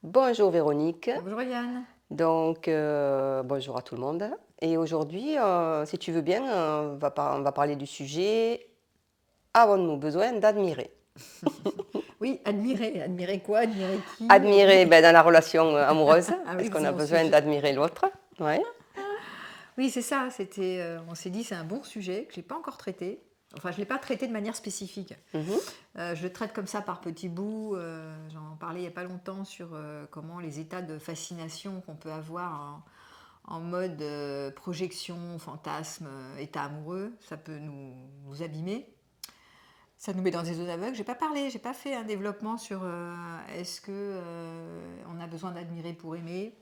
Bonjour Véronique, Bonjour Yann. bonjour à tout le monde. Et aujourd'hui, si tu veux bien, on va parler du sujet avons-nous besoin d'admirer? Oui, admirer quoi? Admirer qui? Admirer ben, dans la relation amoureuse, Ah oui, est-ce qu'on c'est a mon besoin sujet. d'admirer l'autre? Ouais. Oui, c'est ça. On s'est dit, c'est un bon sujet que j'ai pas encore traité. Enfin, je l'ai pas traité de manière spécifique. Mhm. Je le traite comme ça par petits bouts. J'en parlais il y a pas longtemps sur comment les états de fascination qu'on peut avoir en mode projection, fantasme, état amoureux, ça peut nous abîmer. Ça nous met dans des zones aveugles. J'ai pas parlé, j'ai pas fait un développement sur est-ce que on a besoin d'admirer pour aimer.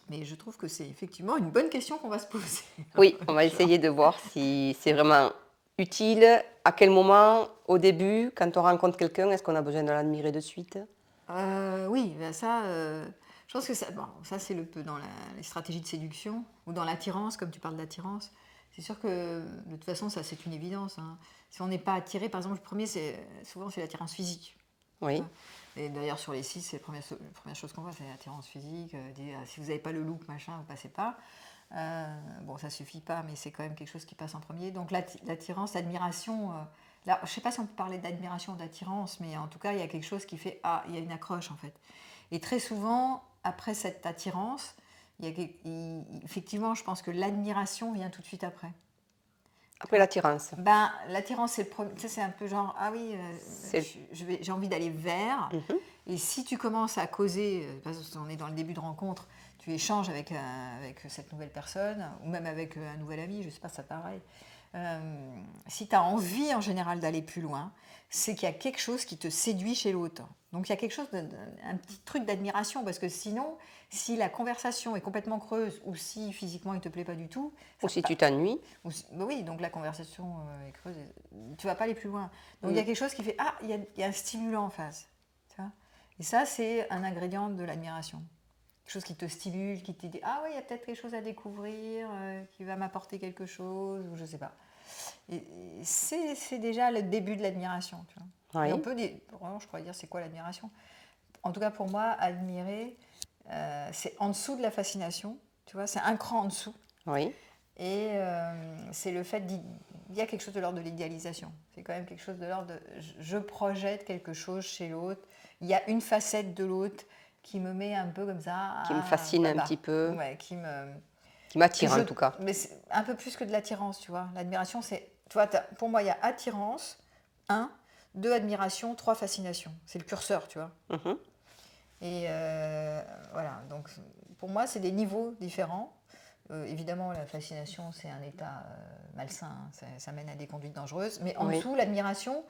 Mais je trouve que c'est effectivement une bonne question qu'on va se poser. Oui, on va Genre, essayer de voir si c'est vraiment utile, à quel moment, au début, quand on rencontre quelqu'un, est-ce qu'on a besoin de l'admirer de suite? oui, ben ça, je pense que ça, bon, ça c'est le peu dans les stratégies de séduction ou dans l'attirance, comme tu parles d'attirance. C'est sûr que de toute façon, ça c'est une évidence, hein. Si on n'est pas attiré, par exemple, le premier, souvent c'est l'attirance physique. Oui. Et d'ailleurs, sur les sites, c'est la première chose qu'on voit, c'est l'attirance physique. Si vous n'avez pas le look, machin, vous passez pas. Bon, ça suffit pas, mais c'est quand même quelque chose qui passe en premier. Donc l'attirance, l'admiration. Là, je sais pas si on peut parler d'admiration ou d'attirance, mais en tout cas, il y a quelque chose qui fait il y a une accroche en fait. Et très souvent, après cette attirance, effectivement, je pense que l'admiration vient tout de suite après. Tu Après vois. l'attirance. Ben, l'attirance, c'est tu sais, c'est un peu genre, ah oui, C'est... j'ai envie d'aller vers. Mhm. Et si tu commences à causer, parce qu'on est dans le début de rencontre, tu échanges avec cette nouvelle personne, ou même avec un nouvel ami, je ne sais pas, ça pareil. Si tu as envie en général d'aller plus loin, c'est qu'il y a quelque chose qui te séduit chez l'autre. Donc il y a quelque chose, un petit truc d'admiration, parce que sinon, si la conversation est complètement creuse, ou si physiquement il ne te plaît pas du tout, Ou ça, si tu t'ennuies. bah oui, donc la conversation est creuse, tu vas pas aller plus loin. Donc il y a Mm. quelque chose qui fait, il y a un stimulant en face. Tu vois. Et ça, c'est un ingrédient de l'admiration. Quelque chose qui te stimule, qui te dit, ah oui, il y a peut-être quelque chose à découvrir, qui va m'apporter quelque chose, ou je sais pas. Et c'est déjà le début de l'admiration. Tu vois. Et on Oui. peut dire, vraiment, je pourrais dire, c'est quoi l'admiration? En tout cas, pour moi, admirer, c'est en dessous de la fascination. Tu vois, c'est un cran en dessous. Oui. Et c'est le fait il y a quelque chose de l'ordre de l'idéalisation. C'est quand même quelque chose de l'ordre de je projette quelque chose chez l'autre. Il y a une facette de l'autre qui me met un peu comme ça, Qui me fascine un petit peu, ouais, qui que m'attire je, en tout cas. mais c'est un peu plus que de l'attirance, tu vois. L'admiration, c'est, tu vois, pour moi, il y a attirance, un, deux, admiration, trois, fascination. C'est le curseur, tu vois. Mhm. Et voilà, donc pour moi, c'est des niveaux différents. Évidemment, la fascination, c'est un état malsain, hein, ça mène à des conduites dangereuses. Mais en Oui. dessous, l'admiration,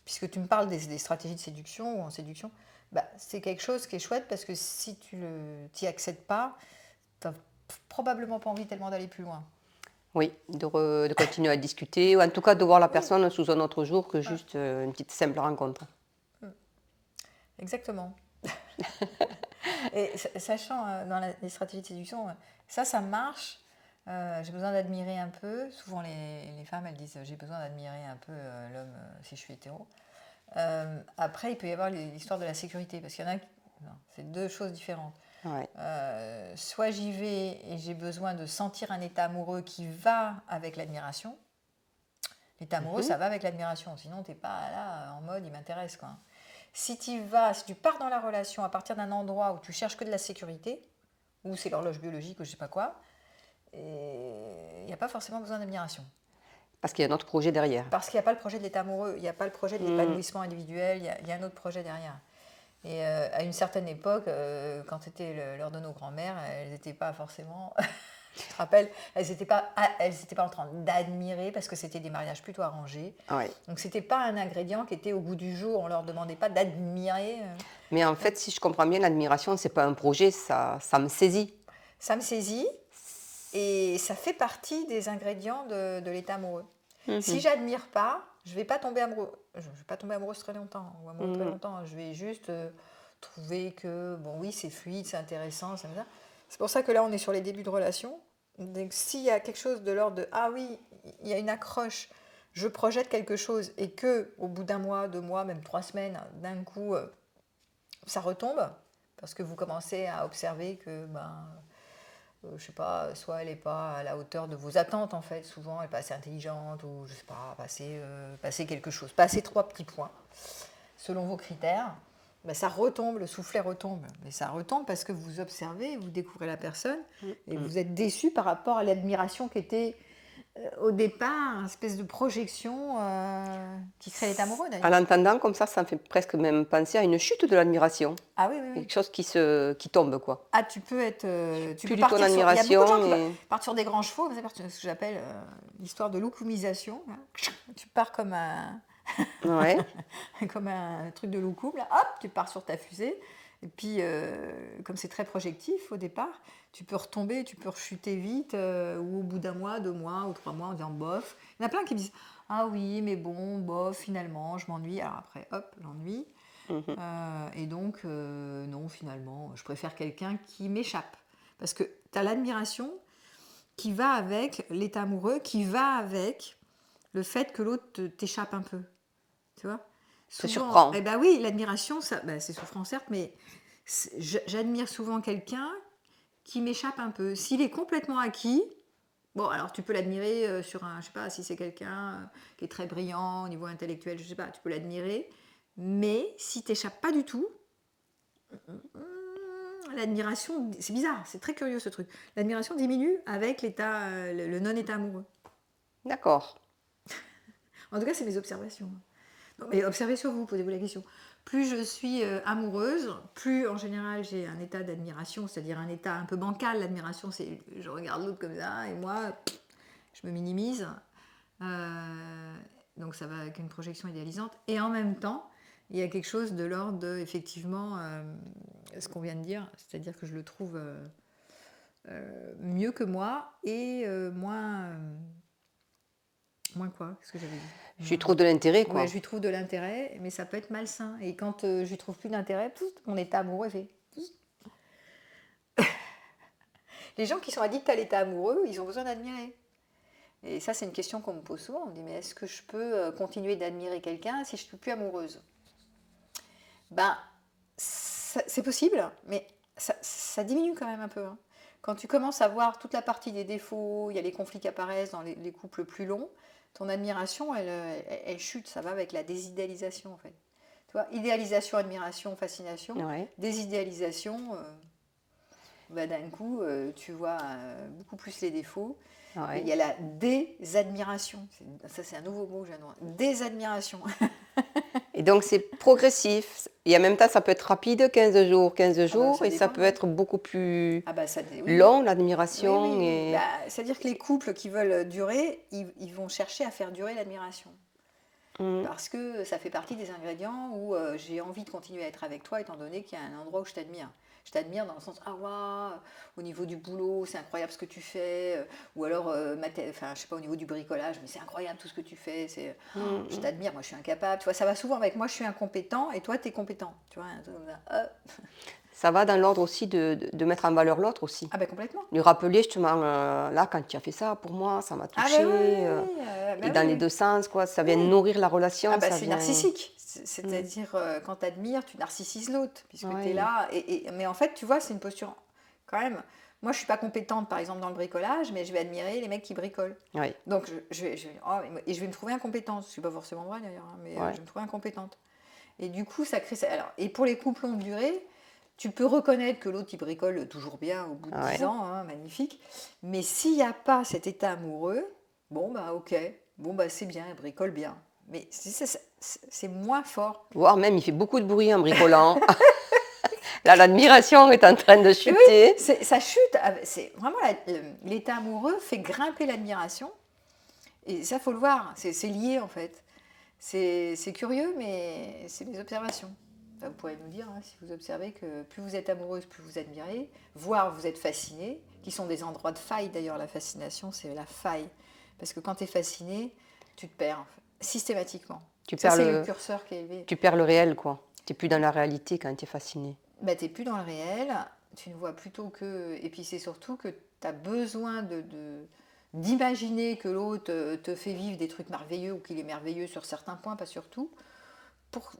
puisque tu me parles des stratégies de séduction ou en séduction, bah, c'est quelque chose qui est chouette parce que si tu t'y accèdes pas, tu n'as probablement pas envie tellement d'aller plus loin. Oui, de continuer à discuter, ou en tout cas de voir la Oui, personne sous un autre jour que voilà. juste une petite simple rencontre. Exactement. Et sachant dans les stratégies de séduction, ça marche. J'ai besoin d'admirer un peu. Souvent, les femmes, elles disent j'ai besoin d'admirer un peu l'homme si je suis hétéro. Après, il peut y avoir l'histoire de la sécurité, parce qu'il y en a non, c'est deux choses différentes. Ouais. Soit j'y vais et j'ai besoin de sentir un état amoureux qui va avec l'admiration. L'état amoureux, Mhm. ça va avec l'admiration, sinon t'es pas là en mode il m'intéresse quoi. Si tu vas, si tu pars dans la relation à partir d'un endroit où tu cherches que de la sécurité, ou c'est l'horloge biologique ou je sais pas quoi, il n'y a pas forcément besoin d'admiration. Parce qu'il y a un autre projet derrière. Parce qu'il n'y a pas le projet de l'état amoureux, il n'y a pas le projet de Mm. l'épanouissement individuel, il y a un autre projet derrière. Et à une certaine époque, quand c'était l'heure de nos grands-mères, elles n'étaient pas forcément. Tu te rappelles, elles étaient pas en train d'admirer parce que c'était des mariages plutôt arrangés. Ouais. Donc c'était pas un ingrédient qui était au goût du jour. On leur demandait pas d'admirer. Mais en fait, si je comprends bien, l'admiration, c'est pas un projet, ça me saisit. Ça me saisit et ça fait partie des ingrédients de l'état amoureux. Si Mhm. j'admire pas, je vais pas tomber amoureux. Je vais pas tomber amoureuse très longtemps ou amoureux très Mhm. longtemps. Je vais juste trouver que bon oui c'est fluide, c'est intéressant, ça me va. C'est pour ça que là on est sur les débuts de relation. Donc s'il y a quelque chose de l'ordre de ah oui il y a une accroche, je projette quelque chose et que au bout d'un mois, 2 mois, même 3 semaines, d'un coup ça retombe, Parce que vous commencez à observer que, je sais pas, soit elle n'est pas à la hauteur de vos attentes, en fait. Souvent, elle n'est pas assez intelligente, ou je sais pas, passer quelque chose. Passer 3 petits points, selon vos critères. Ça retombe, le soufflet retombe. Mais ça retombe parce que vous observez, vous découvrez la personne, et vous êtes déçu par rapport à l'admiration qui était au départ, une espèce de projection qui crée l'état amoureux À d'ailleurs. l'entendant comme ça me fait presque même penser à une chute de l'admiration. Ah oui, oui, oui. Quelque chose qui tombe, quoi. Ah, tu peux être. Tu Plus peux du tout en partir sur. Il y a beaucoup de gens qui admiration. partent sur des grands chevaux, c'est ce que j'appelle l'histoire de loucoumisation. Hein. Tu pars comme un, Ouais. comme un truc de loukoum, là, hop, tu pars sur ta fusée. Et puis, comme c'est très projectif au départ, tu peux retomber, tu peux rechuter vite, ou au bout d'un mois, 2 mois ou 3 mois en disant bof. Il y en a plein qui me disent ah oui, mais bon, bof, finalement, je m'ennuie. Alors après, hop, l'ennui. Et donc, non, finalement, je préfère quelqu'un qui m'échappe. Parce que tu as l'admiration qui va avec l'état amoureux, qui va avec le fait que l'autre t'échappe un peu. Tu vois ? Te Souvent, surprend. eh ben oui, l'admiration, ça, c'est souffrant certes, mais j'admire souvent quelqu'un qui m'échappe un peu. S'il est complètement acquis, bon, alors tu peux l'admirer sur un, je sais pas, si c'est quelqu'un qui est très brillant au niveau intellectuel, je sais pas, tu peux l'admirer, mais si t'échappes pas du tout, l'admiration, c'est bizarre, c'est très curieux ce truc. L'admiration diminue avec l'état, le non-état amoureux. D'accord. En tout cas, c'est mes observations. Non, mais observez sur vous, posez-vous la question. Plus je suis amoureuse, plus en général j'ai un état d'admiration, c'est-à-dire un état un peu bancal. L'admiration, c'est je regarde l'autre comme ça et moi, je me minimise. Donc ça va avec une projection idéalisante. Et en même temps, il y a quelque chose de l'ordre de, effectivement, ce qu'on vient de dire, c'est-à-dire que je le trouve mieux que moi et moins quoi, qu'est-ce que j'avais dit? Je lui trouve de l'intérêt, quoi. Ouais, je lui trouve de l'intérêt, mais ça peut être malsain. Et quand je lui trouve plus d'intérêt, mon état amoureux fait. Les gens qui sont addicts à l'état amoureux, ils ont besoin d'admirer. Et ça, c'est une question qu'on me pose souvent. On me dit, mais est-ce que je peux continuer d'admirer quelqu'un si je ne suis plus amoureuse? C'est possible, mais ça diminue quand même un peu. Hein. Quand tu commences à voir toute la partie des défauts, il y a les conflits qui apparaissent dans les couples plus longs, ton admiration, elle chute. Ça va avec la désidéalisation, en fait. Tu vois, idéalisation, admiration, fascination. Ouais. Désidéalisation, d'un coup, tu vois beaucoup plus les défauts. Ouais. Il y a la désadmiration. Ça, c'est un nouveau mot que j'adore. Désadmiration. Et donc, c'est progressif. Et en même temps, ça peut être rapide, 15 jours, ça et ça dépend, peut ouais. être beaucoup plus Oui. long, l'admiration. Oui. Et... c'est-à-dire que les couples qui veulent durer, ils vont chercher à faire durer l'admiration. Parce que ça fait partie des ingrédients où j'ai envie de continuer à être avec toi étant donné qu'il y a un endroit où je t'admire. Je t'admire dans le sens, ah waouh, au niveau du boulot, c'est incroyable ce que tu fais. Ou alors, je sais pas, au niveau du bricolage, mais c'est incroyable tout ce que tu fais. Je t'admire, moi je suis incapable. Tu vois, ça va souvent avec moi, je suis incompétent et toi, tu es compétent. Tu vois, Ça va dans l'ordre aussi de mettre en valeur l'autre aussi. Ah ben complètement. Lui rappeler justement, là, quand tu as fait ça pour moi, ça m'a touché. Et dans les deux sens, quoi. Ça vient nourrir la relation. C'est narcissique. C'est-à-dire, quand tu admires, tu narcissises l'autre, puisque tu es là. Mais en fait, tu vois, c'est une posture quand même. Moi, je ne suis pas compétente, par exemple, dans le bricolage, mais je vais admirer les mecs qui bricolent. Oui. Donc, je vais me trouver incompétente. Je ne suis pas forcément vraie, d'ailleurs, hein, mais je vais me trouver incompétente. Et du coup, ça crée ça. Alors, et pour les couples longue durée, tu peux reconnaître que l'autre, il bricole toujours bien au bout de 10 ans, hein, magnifique. Mais s'il n'y a pas cet état amoureux, bon, ok. Bon, c'est bien, il bricole bien. Mais c'est moins fort. Voire même, il fait beaucoup de bruit en bricolant. Là, l'admiration est en train de chuter. Oui, ça chute. C'est vraiment l'état amoureux fait grimper l'admiration. Et ça, faut le voir. C'est lié, en fait. C'est curieux, mais c'est mes observations. Vous pourrez nous dire, hein, si vous observez que plus vous êtes amoureuse, plus vous admirez, voire vous êtes fasciné, qui sont des endroits de faille. D'ailleurs, la fascination, c'est la faille. Parce que quand tu es fasciné, tu te perds, systématiquement. C'est le curseur qui est élevé. Tu perds le réel, quoi. Tu n'es plus dans la réalité quand tu es fasciné. Tu n'es plus dans le réel, tu ne vois plutôt que... Et puis c'est surtout que tu as besoin d'imaginer que l'autre te fait vivre des trucs merveilleux ou qu'il est merveilleux sur certains points, pas sur tout,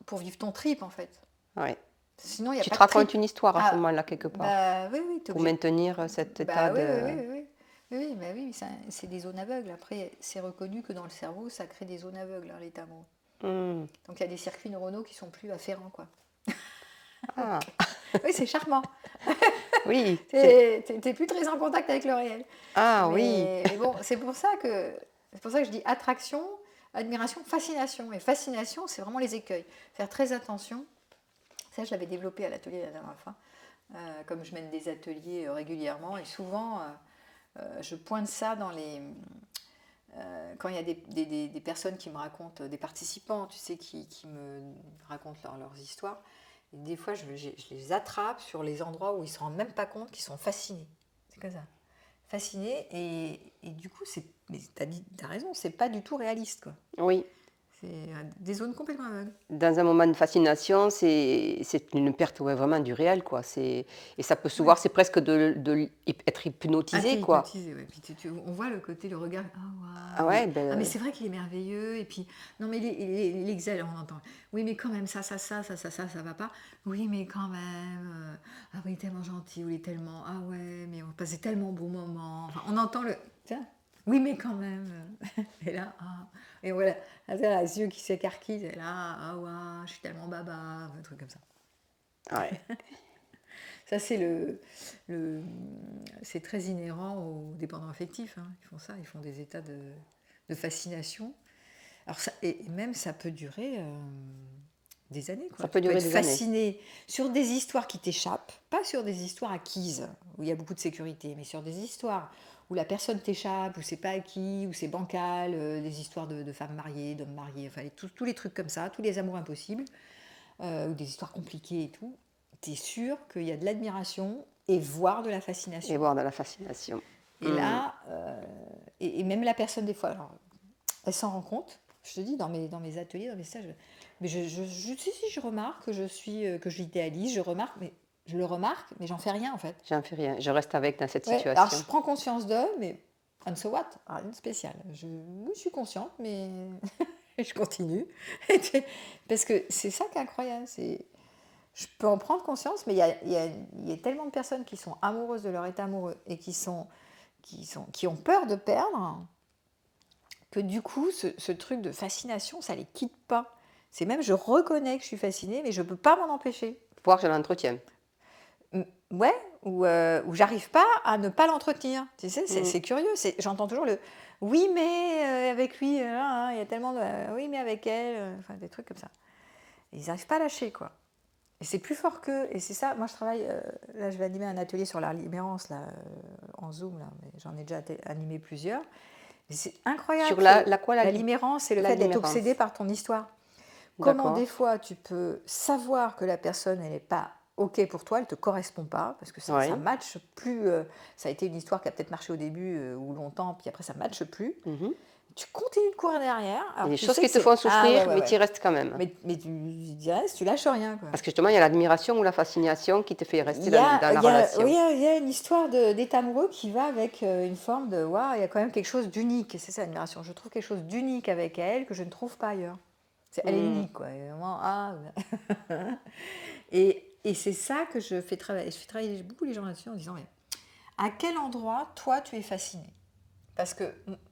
pour vivre ton trip, en fait. Ouais. Sinon, il n'y a Tu pas te de trip. racontes une histoire à ce Ah, moment-là, quelque part, bah oui, oui, t'es pour obligé. maintenir cet état Bah oui, oui, de... oui, oui, oui. Oui, oui, bah oui, c'est des zones aveugles. Après, c'est reconnu que dans le cerveau, ça crée des zones aveugles, hein, l'état amoureux. Hmm. Donc il y a des circuits neuronaux qui sont plus afférents, quoi. Ah, Oui, c'est charmant. oui, T'es plus très en contact avec le réel. Ah oui, Mais bon, c'est pour ça que je dis attraction, admiration, fascination. Et fascination, c'est vraiment les écueils. Faire très attention. Ça, je l'avais développé à l'atelier la dernière fois. Comme je mène des ateliers régulièrement, et souvent, je pointe ça quand il y a des personnes qui me racontent, des participants, tu sais, qui me racontent leurs histoires. Et des fois, je les attrape sur les endroits où ils ne se rendent même pas compte qu'ils sont fascinés. C'est comme ça. Fascinés, et du coup, mais t'as raison, c'est pas du tout réaliste, quoi. oui. C'est des zones complètement aveugles. Dans un moment de fascination, c'est une perte, ouais, vraiment du réel, quoi. Et ça peut se Ouais. voir, c'est presque être Ah, hypnotisé, t'es quoi. hypnotisé, ouais. Puis on voit le côté, le regard. Ah, Ah waouh. ouais, Ah, mais ben, c'est vrai qu'il est merveilleux. Et puis, non, mais il exhale, on entend. Oui, mais quand même, ça va pas. Oui, mais quand même. Ah oui, il est tellement gentil. Ou il est tellement. Ah ouais, mais on passait tellement beaux moments. Enfin, on entend le. Tiens. Oui, mais quand même. Et là, ah. Et voilà. Là, les yeux qui s'écarquillent. Et là, ah ouais, je suis tellement baba. Un truc comme ça. ouais. Ça, c'est très inhérent aux dépendants affectifs, hein. Ils font ça, ils font des états de fascination. Alors ça, et même ça peut durer des années, Ça quoi. peut Tu peux durer être des années. fasciné sur des histoires qui t'échappent, pas sur des histoires acquises où il y a beaucoup de sécurité, mais sur des histoires où la personne t'échappe, où c'est pas acquis, où c'est bancal, des histoires de femmes mariées, d'hommes mariés, enfin tous les trucs comme ça, tous les amours impossibles, ou des histoires compliquées et tout. Tu es sûr qu'il y a de l'admiration et voire de la Et fascination. voir de la fascination. Et Hmm. là, et même la personne, des fois, alors, elle s'en rend compte. Je te dis, dans mes ateliers, dans mes stages, mais si, je remarque que j'idéalise, je remarque, mais je le remarque, mais j'en fais rien en fait. J'en fais rien. Je reste avec dans cette Ouais, alors je situation. prends conscience d'eux, mais and so what? Rien de spécial. Oui, je suis consciente, mais je continue. Parce que c'est ça qui est incroyable. Je peux en prendre conscience, mais il y a tellement de personnes qui sont amoureuses de leur état amoureux et qui ont peur de perdre, que du coup, ce truc de fascination, ça les quitte pas. C'est même, je reconnais que je suis fascinée, mais je peux pas m'en empêcher. Voir, je l'entretiens. Ouais, ou j'arrive pas à ne pas l'entretenir. Tu sais, Hmm. c'est curieux. J'entends toujours le oui, mais avec lui, il y a tellement de oui, mais avec elle, enfin des trucs comme ça. Et ils n'arrivent pas à lâcher, quoi. Et c'est plus fort qu'eux. Et c'est ça, moi je travaille, là je vais animer un atelier sur la libérance, là, en Zoom, là, mais j'en ai déjà animé plusieurs. Et c'est incroyable, Sur la quoi, la libérance, c'est le la fait d'être limérance. obsédé par ton histoire. Comment D'accord. des fois tu peux savoir que la personne, elle n'est pas OK pour toi, elle ne te correspond pas, parce que ça Oui. matche plus. Ça a été une histoire qui a peut-être marché au début ou longtemps, puis après ça ne matche plus. Mhm. Tu continues de courir derrière, Il y a alors des tu choses sais qui que te font c'est. Ah ouais, souffrir, ouais, mais tu ouais. y restes quand même. Mais tu restes, tu lâches rien, quoi. Parce que justement, il y a l'admiration ou la fascination qui te fait Il rester y a, dans la il y a, oui, relation. il y a une histoire d'état amoureux qui va avec une forme de waouh, il y a quand même quelque chose d'unique. Et c'est ça l'admiration. Je trouve quelque chose d'unique avec elle que je ne trouve pas ailleurs. Elle est Hmm. unique, quoi. Et vraiment, et c'est ça que je fais travailler. Je fais travailler beaucoup les gens là-dessus en disant mais à quel endroit toi tu es fasciné? Parce que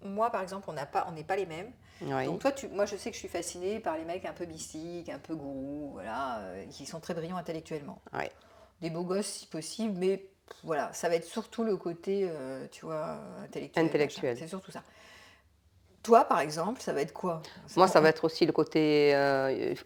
moi, par exemple, on n'est pas les mêmes. Oui. Donc toi, moi, je sais que je suis fascinée par les mecs un peu mystiques, un peu gourous, voilà, qui sont très brillants intellectuellement. Oui. Des beaux gosses si possible, mais voilà, ça va être surtout le côté, tu vois, intellectuel, machin. Intellectuel. C'est surtout ça. Toi, par exemple, ça va être quoi? Moi, ça va être aussi le côté.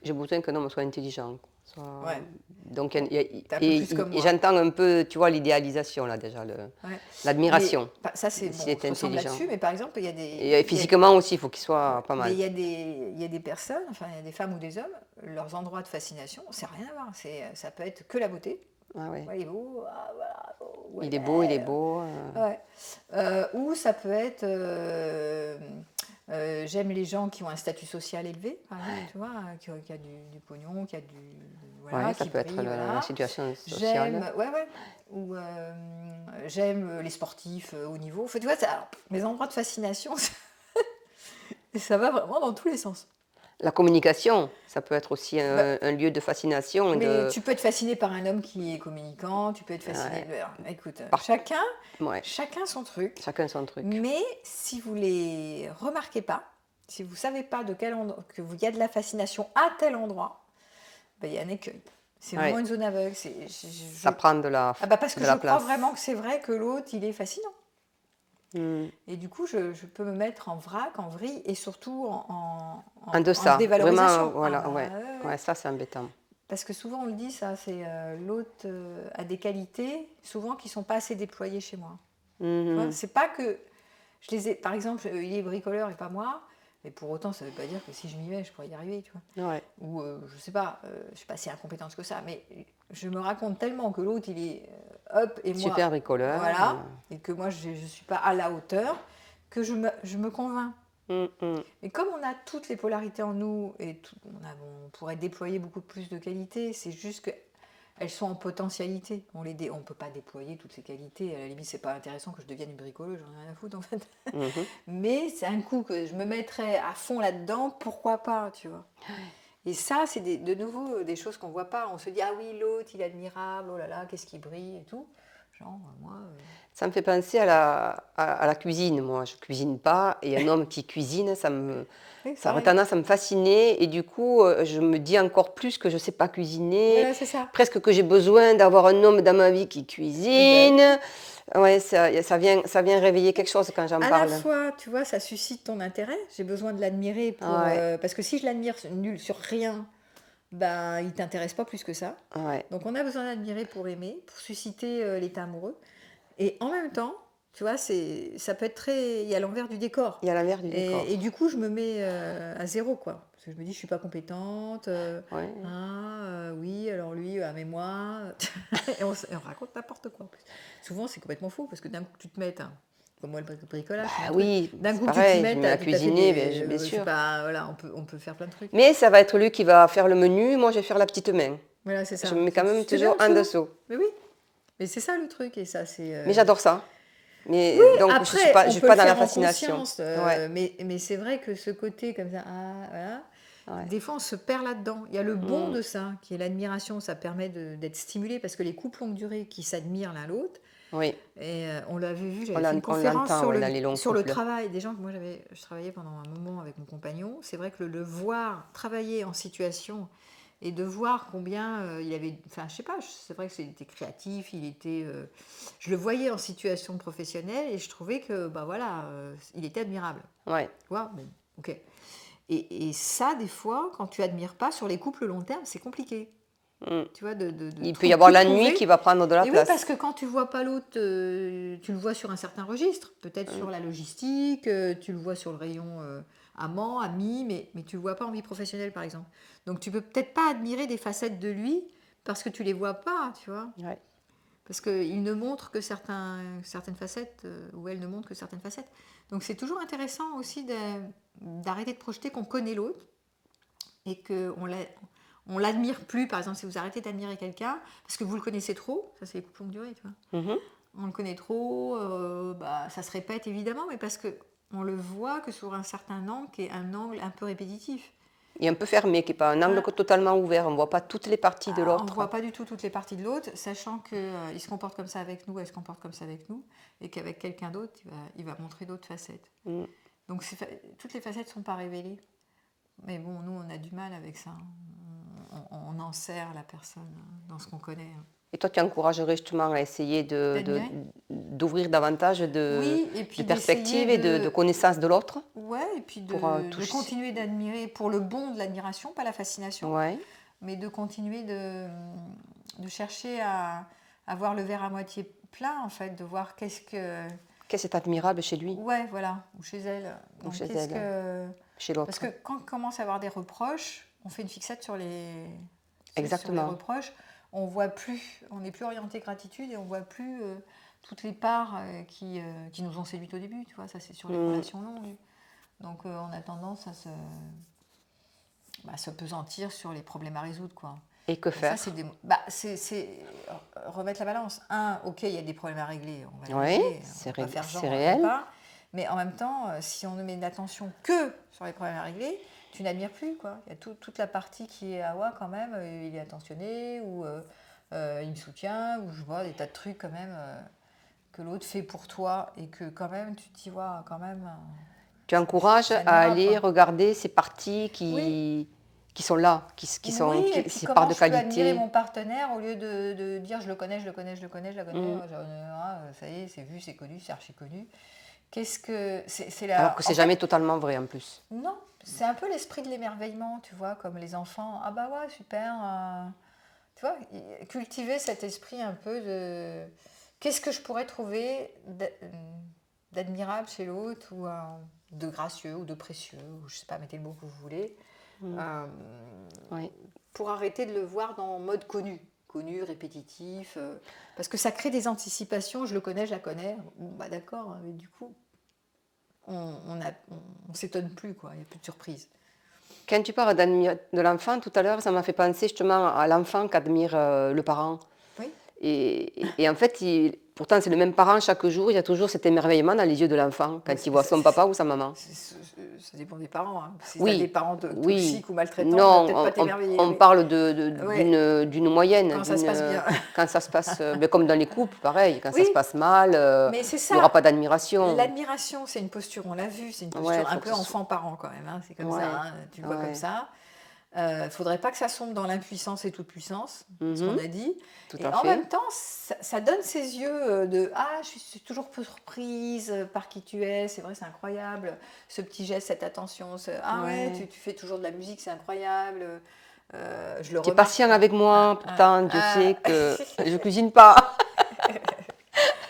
J'ai besoin qu'un homme soit intelligent. Ouais, Donc, bon, t'es un peu plus comme et moi. j'entends un peu, tu vois, l'idéalisation, là, déjà, Ouais. Mais l'admiration, ça, c'est bon, s'il on est se ressemble intelligent. là-dessus, mais par exemple, Et physiquement aussi, il faut qu'il soit pas mais mal. il y a des personnes, enfin, il y a des femmes ou des hommes, leurs endroits de fascination, c'est rien à voir. Ça peut être que la beauté. Ah ouais. Ouais, il est beau, ah, voilà, oh, ouais, Il est beau, il est belle. beau. Ouais. Ou ça peut être j'aime les gens qui ont un statut social élevé, par exemple, tu vois, qui a du pognon, qui a Ouais, voilà, ça qui peut être brille, la voilà. situation J'aime, sociale. ouais, ouais. Ou j'aime les sportifs au niveau. Enfin, tu vois, mes endroits de fascination, ça va vraiment dans tous les sens. La communication, ça peut être aussi Bah, un lieu de fascination. mais tu peux être fasciné par un homme qui est communicant, tu peux être fasciné. Ouais, Écoute, par- chacun, ouais, chacun son truc. chacun son truc. Mais si vous les remarquez pas, si vous savez pas de quel endroit que vous y a de la fascination à tel endroit, ben, il y a un écueil. C'est vraiment Ouais, une zone aveugle. ça prend Ah bah parce que de je la crois place. vraiment que c'est vrai que l'autre, il est fascinant. Hmm. Et du coup, je peux me mettre en vrac, en vrille, et surtout En en deçà, vraiment, dévalorisation. Ah voilà, bah ouais. ouais, ouais. Ouais, ça c'est embêtant. Parce que souvent on le dit, ça, c'est l'autre a des qualités, souvent qui ne sont pas assez déployées chez moi. Tu vois, Mhm. c'est pas que je les ai. Par exemple, il est bricoleur et pas moi, mais pour autant, ça ne veut pas dire que si je m'y mets, je pourrais y arriver, tu vois. Ouais. Ou je sais pas si incompétente que ça, mais je me raconte tellement que l'autre il est up et moi, Super bricoleur. voilà, et que moi je ne suis pas à la hauteur, que je me convainc. Mhm. Mais comme on a toutes les polarités en nous et on pourrait déployer beaucoup plus de qualités, c'est juste qu'elles sont en potentialité. On ne peut pas déployer toutes ces qualités. À la limite, c'est pas intéressant que je devienne une bricoleuse, j'en ai rien à foutre en fait. Mhm. Mais c'est un coup que je me mettrais à fond là-dedans, pourquoi pas, tu vois. Et ça, c'est de nouveau des choses qu'on voit pas. On se dit, ah oui, l'autre, il est admirable, oh là là, qu'est-ce qui brille et tout. Genre, moi. Ça me fait penser à la cuisine. Moi, je cuisine pas. Et un homme qui cuisine, Oui, ça aurait pareil. tendance à me fasciner. Et du coup, je me dis encore plus que je ne sais pas cuisiner. Voilà, c'est ça. Presque que j'ai besoin d'avoir un homme dans ma vie qui Eh ben, cuisine. Ouais, ça vient réveiller quelque chose quand j'en à la parle. fois, tu vois, ça suscite ton intérêt. J'ai besoin de l'admirer Ouais, parce que si je l'admire nul sur rien, ben, il t'intéresse pas plus que ça. ouais. Donc on a besoin d'admirer pour aimer, pour susciter l'état amoureux. Et en même temps, tu vois, ça peut être très. Il y a l'envers du décor. Il y a l'envers du Et décor. du coup, je me mets à zéro, quoi. Parce que je me dis, je suis pas compétente. Ouais. Oui, alors lui, mais moi. Et on raconte n'importe quoi. En plus. Souvent, c'est complètement faux, parce que d'un coup, tu te mets. Comme moi, le bricolage, c'est Bah un truc. oui, D'un c'est coup, tu t'y pareil. Je mets, me mets à tu t'as fait cuisiner, des. bien Je sais sûr. pas, voilà, on peut faire plein de trucs. Mais ça va être lui qui va faire le menu. Moi, je vais faire la petite main. Voilà, c'est Je ça. me mets quand même C'est bien toujours en souvent. dessous. Mais oui. Mais c'est ça le truc, et ça, c'est. Mais j'adore ça. Mais donc, Après, je on suis peut pas le dans la faire en fascination. conscience, Ouais, mais c'est vrai que ce côté comme ça, voilà, ouais. des fois on se perd là-dedans. Il y a le bon Mm. de ça, qui est l'admiration, ça permet d'être stimulé parce que les couples longue durée qui s'admirent l'un l'autre, Oui, et on l'avait vu, j'avais fait une on conférence l'entend ouais, dans les longs sur le couples. travail. Des gens que moi je travaillais pendant un moment avec mon compagnon, c'est vrai que le voir travailler en situation et de voir combien il avait, enfin je sais pas, c'est vrai que c'était créatif, je le voyais en situation professionnelle et je trouvais que bah voilà, il était admirable. Ouais. Tu vois, bon, ok. Et ça, des fois, quand tu admires pas sur les couples long terme, c'est compliqué. Mm. Tu vois, de Il peut y avoir tout la nuit trouver. qui va prendre de la Et oui, parce place. que quand tu vois pas l'autre, tu le vois sur un certain registre, peut-être sur la logistique, tu le vois sur le rayon amant, ami, mais tu le vois pas en vie professionnelle, par exemple. Donc tu peux peut-être pas admirer des facettes de lui parce que tu les vois pas, tu vois. Ouais. Parce qu'il ne montre que certaines facettes, ou elle ne montre que certaines facettes. Donc c'est toujours intéressant aussi d'arrêter de projeter qu'on connaît l'autre et qu'on l'admire plus. Par exemple, si vous arrêtez d'admirer quelqu'un parce que vous le connaissez trop, ça c'est les couples longue durée, tu vois. Mhm. On le connaît trop, bah, ça se répète évidemment, mais parce que on le voit que sur un certain angle qui est un angle un peu répétitif. Et un peu fermé, qui n'est pas un angle Hein. totalement ouvert. On ne voit pas toutes les parties de On ne l'autre. voit pas du tout toutes les parties de l'autre, sachant qu'il se comporte comme ça avec nous, elle se comporte comme ça avec nous, et qu'avec quelqu'un d'autre, il va montrer d'autres facettes. Mm. Donc toutes les facettes ne sont pas révélées. Mais bon, nous, on a du mal avec ça. On enserre la personne dans ce qu'on connaît. Et toi, tu encouragerais justement à essayer D'admirer. d'ouvrir davantage Oui, et puis de d'essayer perspectives et de connaissances de l'autre Ouais, et puis pour de toucher. continuer d'admirer pour le bon de l'admiration, pas la fascination, Ouais. mais de continuer de chercher à voir le verre à moitié plein, en fait, de voir Qu'est-ce qui est admirable chez lui Ouais, voilà, ou chez elle. ou Donc, chez elle, chez Parce l'autre. que quand on commence à avoir des reproches, on fait une fixette sur les Exactement. reproches. On n'est plus orienté gratitude et on voit plus toutes les parts qui nous ont séduites au début, tu vois, ça c'est sur les relations longues. Donc on a tendance à se pesantir sur les problèmes à résoudre, quoi. Et que faire Ça, c'est remettre la balance. Ok, il y a des problèmes à régler, on va les Oui, régler, on va faire genre c'est on ne réel. pas. Mais en même temps, si on ne met l'attention que sur les problèmes à régler, tu n'admires plus, quoi. Il y a toute la partie qui est, ah ouais, quand même, il est attentionné, ou il me soutient, ou je vois des tas de trucs quand même que l'autre fait pour toi, et que quand même, tu te dis, ouais, quand même, Tu encourages c'est à admirable, aller quoi. regarder ces parties Oui, qui sont là, oui, et puis ces parts comment de je peux admirer qualité. mon partenaire au lieu de dire je le connais, je le connais, je le connais, je la connais, Mm. ça y est, c'est vu, c'est connu, c'est archi connu. Qu'est-ce que. C'est Alors la. que En c'est fait, jamais totalement vrai en plus. non, c'est un peu l'esprit de l'émerveillement, tu vois, comme les enfants. Ah bah ouais, super. Tu vois, cultiver cet esprit un peu de. Qu'est-ce que je pourrais trouver d'admirable chez l'autre, ou de gracieux, ou de précieux, ou je sais pas, mettez le mot que vous voulez. Mm. Euh, Oui. pour arrêter de le voir dans mode connu, répétitif, parce que ça crée des anticipations, je le connais, je la connais, bon bah d'accord, mais du coup, on s'étonne plus, quoi, il n'y a plus de surprise. Quand tu parles de l'enfant tout à l'heure, ça m'a fait penser justement à l'enfant qu'admire le parent. Oui, Et en fait, pourtant c'est le même parent chaque jour, il y a toujours cet émerveillement dans les yeux de l'enfant ouais, quand il voit son papa ou sa maman. ça dépend des parents, hein. Si tu as des Oui, parents oui. toxiques ou maltraitants, il va Non, peut-être pas t'émerveiller, on mais parle ouais, d'une moyenne, quand ça se passe bien. quand ça se passe, ben, comme dans les couples, pareil, quand ça se Oui, passe mal, mais c'est il n'y aura ça. pas d'admiration. L'admiration, c'est une posture, on l'a vu, c'est une Ouais, posture un faut que peu ce soit. enfant-parent quand même, hein, c'est comme ça, Ouais, hein, tu le vois comme ouais. ça. Faudrait pas que ça sombre dans l'impuissance et toute puissance, ce qu'on Mhm, a dit. tout Et à en même fait. temps, ça donne ces yeux de ah, je suis toujours surprise par qui tu es, c'est vrai, c'est incroyable. Ce petit geste, cette attention, ah ouais, Ouais. tu fais toujours de la musique, c'est incroyable. Je le Tu es remarque. patient avec Ah, moi, ah, pourtant Dieu ah. sait que je cuisine pas.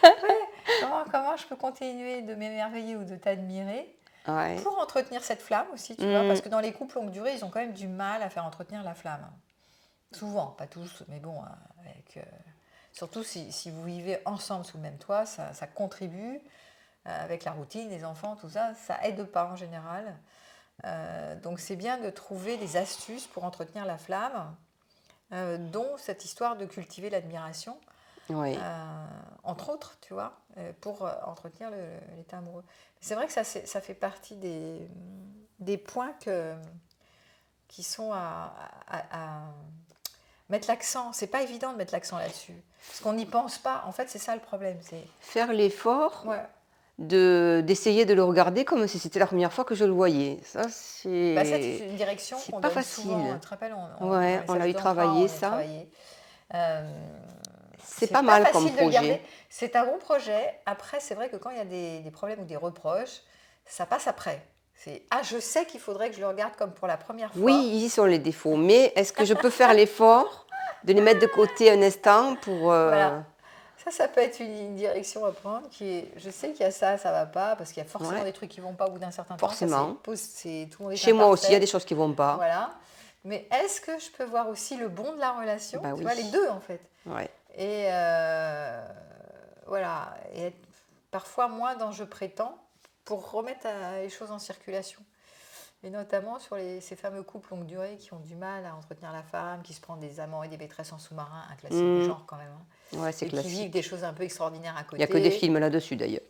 Ouais, comment je peux continuer de m'émerveiller ou de t'admirer Ouais. pour entretenir cette flamme aussi, tu vois, Mm, parce que dans les couples longue durée, ils ont quand même du mal à faire entretenir la flamme. Souvent, pas tous, mais bon, surtout si vous vivez ensemble sous le même toit, ça contribue, avec la routine, les enfants, tout ça, ça aide pas en général. Donc c'est bien de trouver des astuces pour entretenir la flamme, dont cette histoire de cultiver l'admiration, oui. entre autres, tu vois, pour entretenir l'état amoureux. C'est vrai que ça fait partie des points qui sont à mettre l'accent. C'est pas évident de mettre l'accent là-dessus. Parce qu'on n'y pense pas. En fait, c'est ça le problème. Faire l'effort Ouais. d'essayer de le regarder comme si c'était la première fois que je le voyais. Ça, Bah, ça, c'est une direction c'est qu'on pas donne souvent. facile. Tu te rappelles, dans Ouais, les on l'a sages eu d'emprunt, travaillé, on y a ça. travaillé. Euh, C'est c'est pas pas mal comme facile de le garder. projet. C'est un bon projet. Après, c'est vrai que quand il y a des problèmes ou des reproches, ça passe après. C'est ah, je sais qu'il faudrait que je le regarde comme pour la première Oui, fois. ils y sont les défauts, mais est-ce que je peux faire l'effort de les mettre de côté un instant pour... Voilà. Ça peut être une direction à prendre qui est, je sais qu'il y a ça va pas, parce qu'il y a forcément Ouais, des trucs qui vont pas au bout d'un certain temps, ça forcément. tout le monde est Chez moi aussi, il y a des imparfait, choses qui vont pas. voilà. Mais est-ce que je peux voir aussi le bon de la relation, Bah tu oui. vois, les deux en fait. Ouais. Et voilà, et être parfois moins dans je prétends pour remettre les choses en circulation. Et notamment sur ces fameux couples longue durée qui ont du mal à entretenir la femme, qui se prennent des amants et des maîtresses en sous-marin, un classique du Hmm, genre quand même, hein, ouais, c'est et qui vivent des classique. choses un peu extraordinaires à Il n'y a que des côté. films là-dessus d'ailleurs.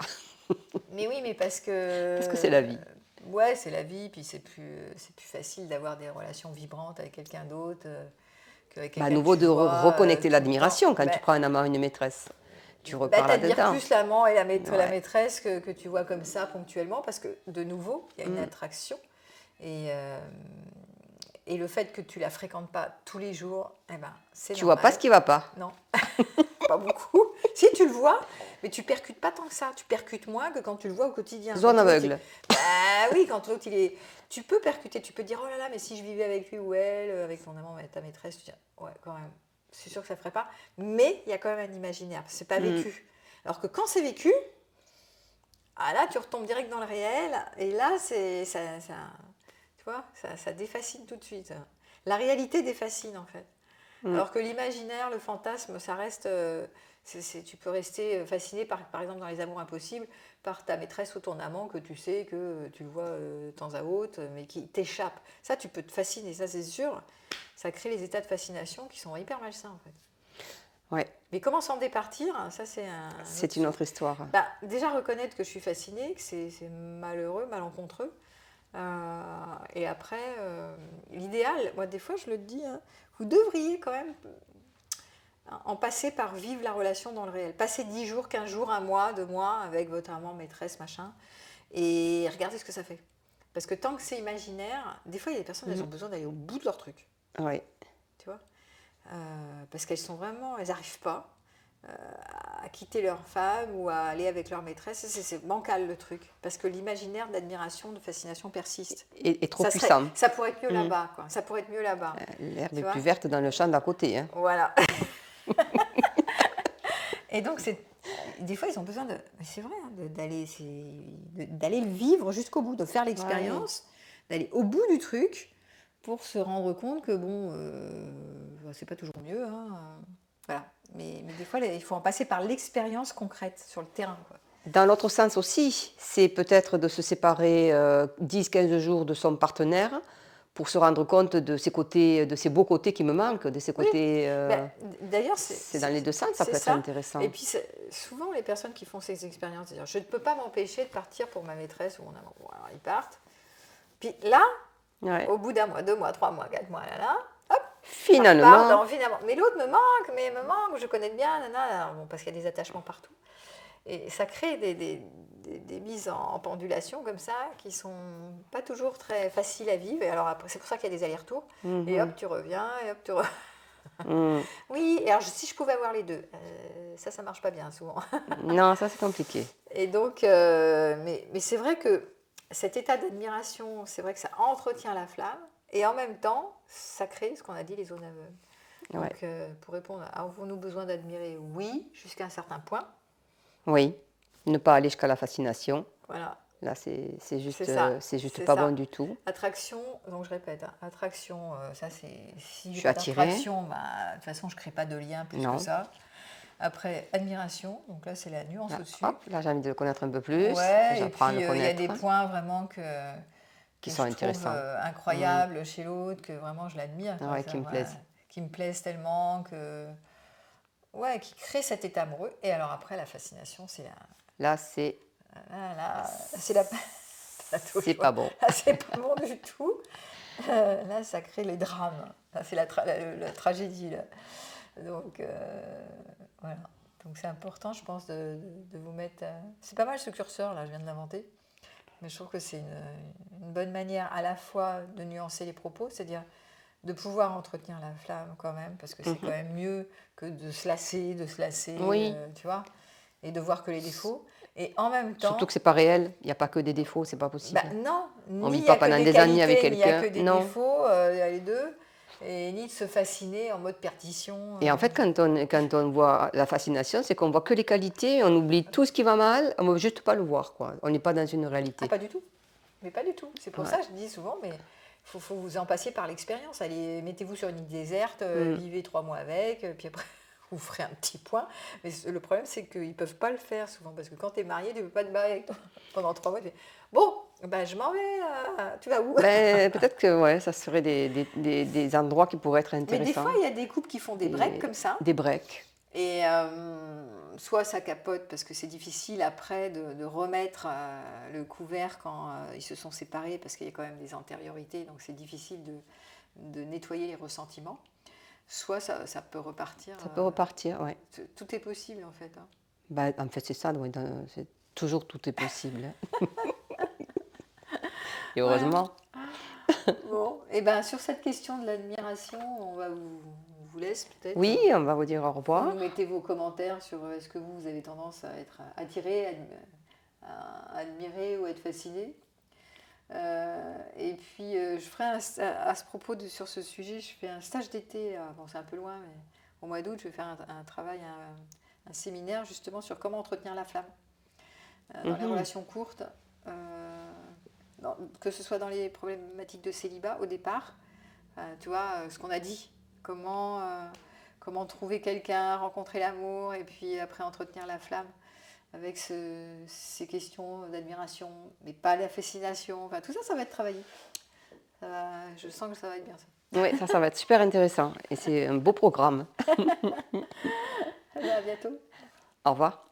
Mais oui, mais parce Parce que c'est que la vie. ouais, c'est la vie, puis c'est plus facile d'avoir des relations vibrantes avec quelqu'un d'autre qu'avec Bah, à quelqu'un que nouveau tu de vois reconnecter tout le temps. l'admiration quand tu prends un amant, une maîtresse. Tu repars T'admires là-dedans. plus l'amant et la Ouais. maîtresse que tu vois comme ça ponctuellement, parce que de nouveau, il y a une Hmm. attraction. Et, euh, et le fait que tu la fréquentes pas tous les jours, eh ben, c'est Tu vois pas normal. ce qui va pas. Non, pas beaucoup. Si tu le vois, mais tu percutes pas tant que ça. Tu percutes moins que quand tu le vois au quotidien. Zone Quand l'autre, aveugle. bah oui, quand l'autre il est. Tu peux percuter, tu peux dire oh là là, mais si je vivais avec lui ou elle, avec ton amant, ta maîtresse, tu dis ouais, quand même, c'est sûr que ça ferait pas. Mais il y a quand même un imaginaire, c'est pas Hmm. vécu. Alors que quand c'est vécu, ah là, tu retombes direct dans le réel, et là, tu vois, ça défascine tout de suite. La réalité défascine en fait. Hmm. Alors que l'imaginaire, le fantasme, ça reste. Tu peux rester fasciné par exemple dans les amours impossibles par ta maîtresse ou ton amant que tu sais que tu le vois de temps à autre, mais qui t'échappe. Ça, tu peux te fasciner, ça c'est sûr. Ça crée les états de fascination qui sont hyper malsains en fait. Ouais, Mais comment s'en départir, ça c'est un autre c'est une autre histoire. bah, déjà reconnaître que je suis fascinée, que c'est malheureux, malencontreux. Et après, l'idéal, moi des fois je le dis, hein, vous devriez quand même en passer par vivre la relation dans le réel. Passer 10 jours, 15 jours, un mois, 2 mois avec votre amant, maîtresse, machin, et regardez ce que ça fait. Parce que tant que c'est imaginaire, des fois il y a des personnes, elles ont besoin d'aller au bout de leur truc, Oui. tu vois. Parce qu'elles sont vraiment, elles n'arrivent pas à quitter leur femme ou à aller avec leur maîtresse. C'est bancal le truc, parce que l'imaginaire d'admiration, de fascination persiste. Et trop puissant. Ça pourrait être mieux là-bas, quoi. Ça pourrait être mieux là-bas. L'herbe Tu est vois. plus verte dans le champ d'à côté. Hein. Voilà. Et donc, des fois, ils ont besoin de. Mais c'est vrai, hein, d'aller le vivre jusqu'au bout, de faire l'expérience, d'aller au bout du truc pour se rendre compte que, bon, c'est pas toujours mieux. Hein, voilà. Mais des fois, il faut en passer par l'expérience concrète sur le terrain, quoi. Dans l'autre sens aussi, c'est peut-être de se séparer 10-15 jours de son partenaire pour se rendre compte de ses côtés, de ses beaux côtés qui me manquent, de ses côtés. D'ailleurs, c'est dans les deux sens, ça peut être intéressant. Et puis, souvent, les personnes qui font ces expériences, c'est-à-dire, je ne peux pas m'empêcher de partir pour ma maîtresse ou mon amant. Bon, alors, ils partent. Puis là, au bout d'un mois, 2 mois, 3 mois, 4 mois, là, hop, finalement. Mais l'autre me manque, je connais bien, bon, parce qu'il y a des attachements partout. Et ça crée des mises en pendulation comme ça qui sont pas toujours très faciles à vivre. Et alors après, c'est pour ça qu'il y a des allers-retours. Et hop, tu reviens, et hop, tu reviens. Oui, et alors si je pouvais avoir les deux, ça marche pas bien souvent. Non, ça c'est compliqué. Et donc, mais c'est vrai que cet état d'admiration, c'est vrai que ça entretient la flamme. Et en même temps, ça crée ce qu'on a dit, les zones aveugles. Donc, pour répondre, avons-nous besoin d'admirer? Oui, jusqu'à un certain point. Oui, ne pas aller jusqu'à la fascination. Voilà. Là, c'est juste c'est pas ça. bon du tout. Attraction, donc je répète, hein, attraction, ça c'est... Si Je j'ai suis pas attirée. d'attraction, de toute façon je ne crée pas de lien plus que ça. Après, admiration, donc là c'est la nuance au-dessus. Hop, là j'ai envie de le connaître un peu plus. Ouais, et puis il y a des points vraiment qui sont je intéressants. Trouve incroyables chez l'autre, que vraiment je l'admire. Ouais, qui me plaisent. Qui me plaisent tellement, ouais, qui crée cet état amoureux. Et alors après, la fascination, c'est la... Là, c'est... c'est la... C'est pas bon. Là, c'est pas bon du tout. Là, ça crée les drames. Là, c'est la tragédie. Là. Donc, voilà. Donc, c'est important, je pense, de vous mettre... C'est pas mal ce curseur, là, je viens de l'inventer. Mais je trouve que c'est une bonne manière à la fois de nuancer les propos, c'est-à-dire de pouvoir entretenir la flamme quand même, parce que c'est quand même mieux que de se lasser, oui. Tu vois, et de voir que les défauts. Et en même temps... Surtout que c'est pas réel, il n'y a pas que des défauts, c'est pas possible. Non, on ne vit pas pendant des années avec quelqu'un. Il n'y a que des défauts, il y a les deux, et ni de se fasciner en mode perdition. Et en fait, quand on voit la fascination, c'est qu'on voit que les qualités, on oublie tout ce qui va mal, on ne veut juste pas le voir, quoi. On n'est pas dans une réalité. Pas du tout, mais pas du tout. C'est pour ça que je dis souvent, mais il faut vous en passer par l'expérience. Allez, mettez-vous sur une île déserte, vivez 3 mois avec, puis après... vous ferez un petit point. Mais le problème, c'est qu'ils ne peuvent pas le faire souvent. Parce que quand tu es marié, tu ne peux pas te marier avec toi pendant 3 mois. Tu fais, bon, je m'en vais. Tu vas où? Peut-être que ça serait des endroits qui pourraient être intéressants. Mais des fois, il y a des couples qui font des breaks comme ça. Des breaks. Et soit ça capote parce que c'est difficile après de remettre le couvert quand ils se sont séparés parce qu'il y a quand même des antériorités. Donc c'est difficile de nettoyer les ressentiments. Soit ça peut repartir. Ça peut repartir, oui. Tout est possible, en fait. Hein. En fait, c'est ça. C'est toujours tout est possible. Et heureusement. Voilà. Bon, et sur cette question de l'admiration, on va vous laisse peut-être. Oui, on va vous dire au revoir. Vous mettez vos commentaires sur est-ce que vous avez tendance à être attiré, à admirer ou à être fasciné. Et puis, je ferai à ce propos sur ce sujet, je fais un stage d'été, bon c'est un peu loin, mais au mois d'août, je vais faire un travail, un séminaire justement sur comment entretenir la flamme dans les relations courtes, que ce soit dans les problématiques de célibat au départ, tu vois, ce qu'on a dit, comment trouver quelqu'un, rencontrer l'amour, et puis après entretenir la flamme. Avec ces questions d'admiration, mais pas la fascination. Enfin, tout ça, ça va être travaillé. Je sens que ça va être bien ça. Oui, ça va être super intéressant. Et c'est un beau programme. À bientôt. Au revoir.